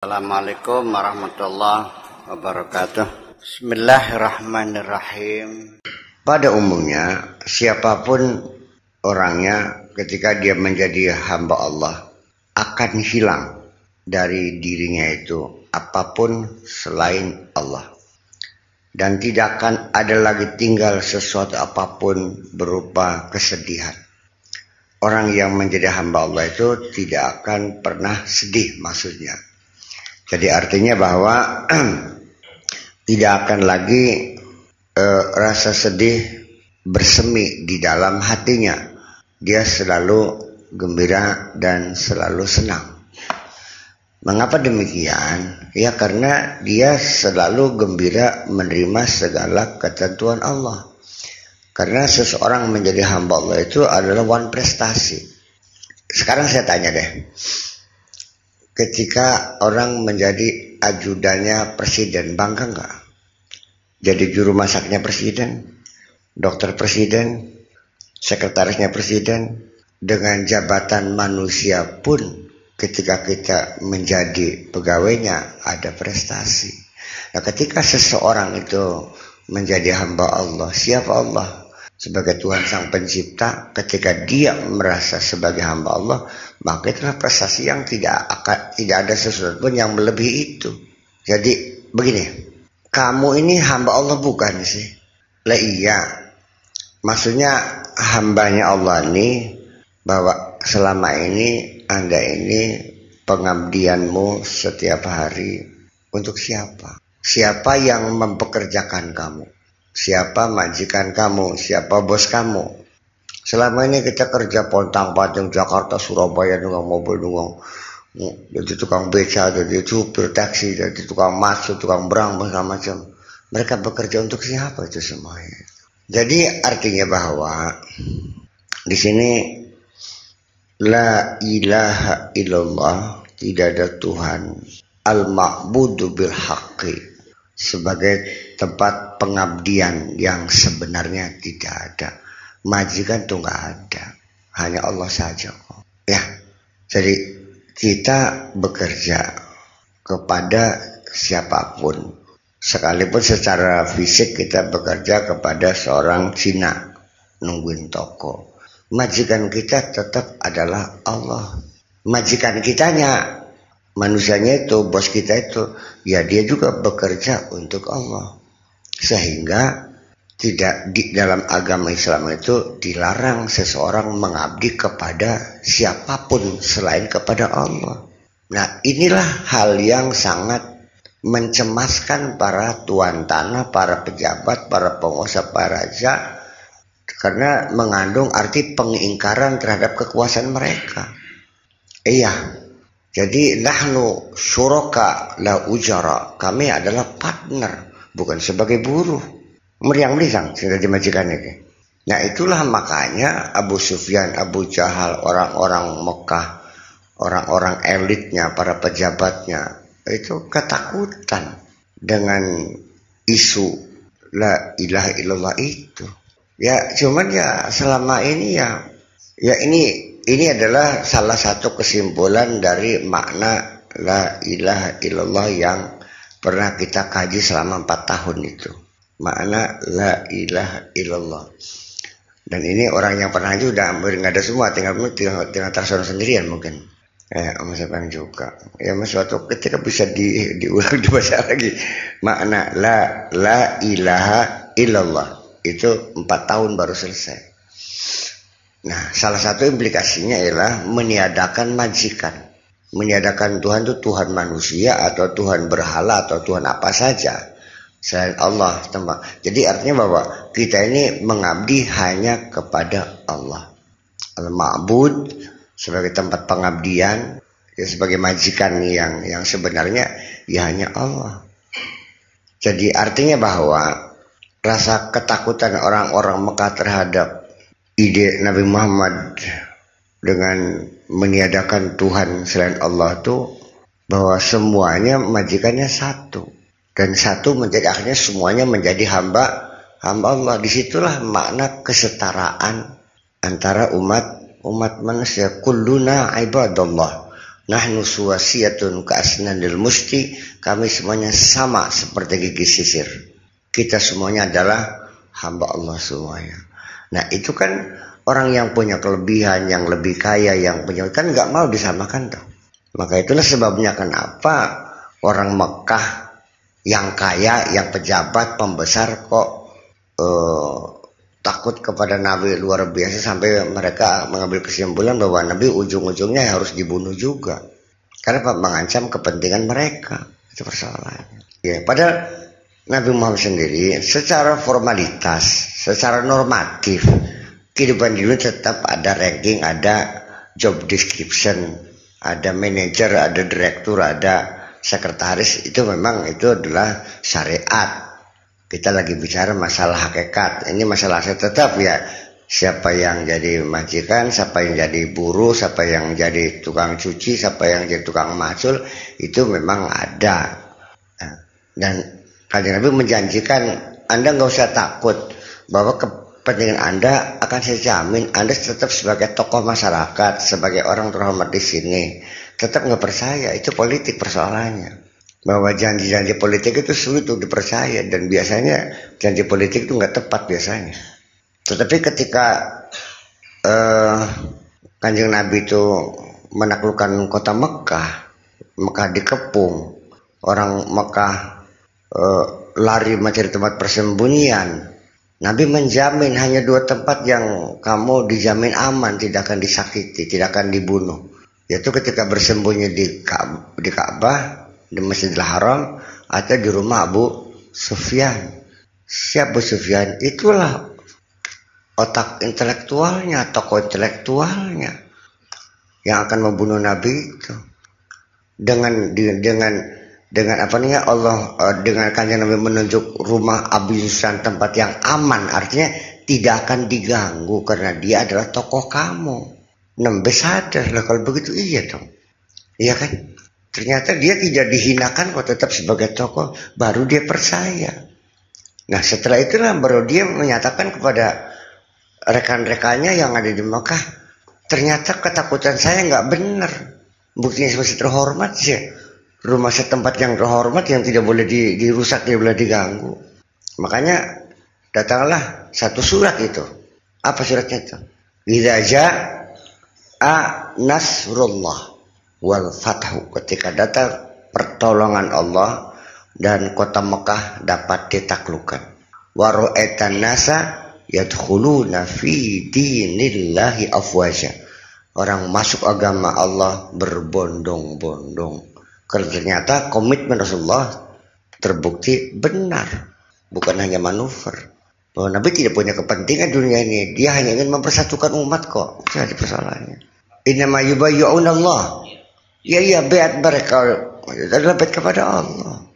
Assalamualaikum warahmatullahi wabarakatuh. Bismillahirrahmanirrahim. Pada umumnya siapapun orangnya ketika dia menjadi hamba Allah akan hilang dari dirinya itu apapun selain Allah. Dan tidak akan ada lagi tinggal sesuatu apapun berupa kesedihan. Orang yang menjadi hamba Allah itu tidak akan pernah sedih maksudnya. Jadi artinya bahwa tidak akan lagi rasa sedih bersemi di dalam hatinya. Dia selalu gembira dan selalu senang. Mengapa demikian? Ya karena dia selalu gembira menerima segala ketentuan Allah. Karena seseorang menjadi hamba Allah itu adalah one prestasi. Sekarang saya tanya deh. Ketika orang menjadi ajudannya presiden, bangga nggak? Jadi juru masaknya presiden, dokter presiden, sekretarisnya presiden, dengan jabatan manusia pun ketika kita menjadi pegawainya ada prestasi. Nah, ketika seseorang itu menjadi hamba Allah, siapa Allah? Sebagai Tuhan Sang Pencipta, ketika dia merasa sebagai hamba Allah, maka itulah prestasi yang tidak ada sesuatu pun yang melebihi itu. Jadi begini, kamu ini hamba Allah bukan sih? Lah iya, maksudnya hambanya Allah ini bahwa selama ini Anda ini pengabdianmu setiap hari untuk siapa? Siapa yang mempekerjakan kamu? Siapa majikan kamu? Siapa bos kamu? Selama ini kita kerja pontang-panting Jakarta, Surabaya, nunggang mobil, jadi tukang beca, jadi supir taksi, jadi tukang masuk, tukang berang, macam-macam. Mereka bekerja untuk siapa itu semuanya? Jadi artinya bahwa di sini la ilaha illallah, tidak ada Tuhan al-ma'budu bil haqqi, sebagai tempat pengabdian yang sebenarnya tidak ada. Majikan tuh nggak ada, hanya Allah saja. Ya, jadi kita bekerja kepada siapapun, sekalipun secara fisik kita bekerja kepada seorang Cina nungguin toko. Majikan kita tetap adalah Allah. Majikan kitanya, manusianya itu, bos kita itu, ya dia juga bekerja untuk Allah. Sehingga tidak di dalam agama Islam itu dilarang seseorang mengabdi kepada siapapun selain kepada Allah. Nah, inilah hal yang sangat mencemaskan para tuan tanah, para pejabat, para penguasa, para raja, karena mengandung arti pengingkaran terhadap kekuasaan mereka. Iya. Jadi nahnu syuraka la ujara, kami adalah partner, bukan sebagai buruh. Meriang-meriang sudah dimajikan ini. Nah itulah makanya Abu Sufyan, Abu Jahal, orang-orang Mekah, orang-orang elitnya, para pejabatnya itu ketakutan dengan isu la ilaha illallah itu. Ya cuman ya selama ini ya ini adalah salah satu kesimpulan dari makna la ilaha illallah yang pernah kita kaji selama 4 tahun itu. Makna la ilaha illallah. Dan ini orang yang pernah juga nggak ada semua, tinggal tersono sendirian mungkin. Om Sepang juga. Ya suatu ketika bisa diulang dibaca lagi. Makna la ilaha illallah itu 4 tahun baru selesai. Nah, salah satu implikasinya ialah meniadakan majikan. Meniadakan Tuhan itu Tuhan manusia atau Tuhan berhala atau Tuhan apa saja selain Allah. Jadi artinya bahwa kita ini mengabdi hanya kepada Allah. Al-Ma'bud sebagai tempat pengabdian, ya sebagai majikan yang sebenarnya ya hanya Allah. Jadi artinya bahwa rasa ketakutan orang-orang Mekah terhadap ide Nabi Muhammad dengan meniadakan Tuhan selain Allah itu bahwa semuanya majikannya satu dan satu menjadi akhirnya semuanya menjadi hamba Allah. Disitulah makna kesetaraan antara umat manusia. Kulluna ibadallah, Nahnu suwasiyatun ka'asnanil musti, kami semuanya sama seperti gigi sisir. Kita semuanya adalah hamba Allah semuanya. Nah itu kan orang yang punya kelebihan, yang lebih kaya, yang punya, kan nggak mau disamakan tuh. Maka itulah sebabnya kenapa orang Mekah yang kaya, yang pejabat, pembesar kok takut kepada Nabi luar biasa sampai mereka mengambil kesimpulan bahwa Nabi ujung-ujungnya harus dibunuh juga karena mengancam kepentingan mereka. Itu persoalannya. Ya, padahal Nabi Muhammad sendiri secara formalitas, secara normatif kehidupan di dunia tetap ada ranking, ada job description, ada manajer, ada direktur, ada sekretaris. Itu memang itu adalah syariat. Kita lagi bicara masalah hakikat. Ini masalah tetap ya. Siapa yang jadi majikan, siapa yang jadi buruh, siapa yang jadi tukang cuci, siapa yang jadi tukang macul, itu memang ada. Dan Kanjeng Nabi menjanjikan, Anda nggak usah takut bahwa kepentingan Anda akan saya jamin. Anda tetap sebagai tokoh masyarakat, sebagai orang terhormat di sini, tetap nggak percaya. Itu politik persoalannya. Bahwa janji-janji politik itu sulit untuk dipercaya, dan biasanya janji politik itu nggak tepat biasanya. Tetapi ketika Kanjeng Nabi itu menaklukkan kota Mekah, Mekah dikepung, orang Mekah lari mencari tempat persembunyian. Nabi menjamin hanya 2 tempat yang kamu dijamin aman, tidak akan disakiti, tidak akan dibunuh. Yaitu ketika bersembunyi di Ka'bah, di Masjidil Haram, atau di rumah Abu Sufyan. Siapa Abu Sufyan? Itulah otak intelektualnya, tokoh intelektualnya yang akan membunuh Nabi itu. Dengan apa nih Allah, dengan Kanjeng Nabi menunjuk rumah Abu Sufyan tempat yang aman, artinya tidak akan diganggu karena dia adalah tokoh kamu. Nabi sadar lah kalau begitu, iya dong. Iya kan? Ternyata dia tidak dihinakan kok, tetap sebagai tokoh, baru dia percaya. Nah setelah itulah baru dia menyatakan kepada rekan-rekannya yang ada di Mekah, ternyata ketakutan saya nggak benar. Buktinya masih terhormat sih, rumah setempat yang terhormat yang tidak boleh dirusak, tidak boleh diganggu. Makanya datanglah satu surat itu. Apa suratnya itu? Idza jaa nasrullah wal fathu, ketika datang pertolongan Allah dan kota Mekah dapat ditaklukkan. Wa ra'aitan nasa yadkhuluna fi dinillahi afwaja, orang masuk agama Allah berbondong-bondong. Karena ternyata komitmen Rasulullah terbukti benar, bukan hanya manuver. Bahwa Nabi tidak punya kepentingan dunia ini, dia hanya ingin mempersatukan umat kok. Jadi persoalannya. Innama yubayyu'una Allah. Ya beat mereka adalah beat kepada Allah.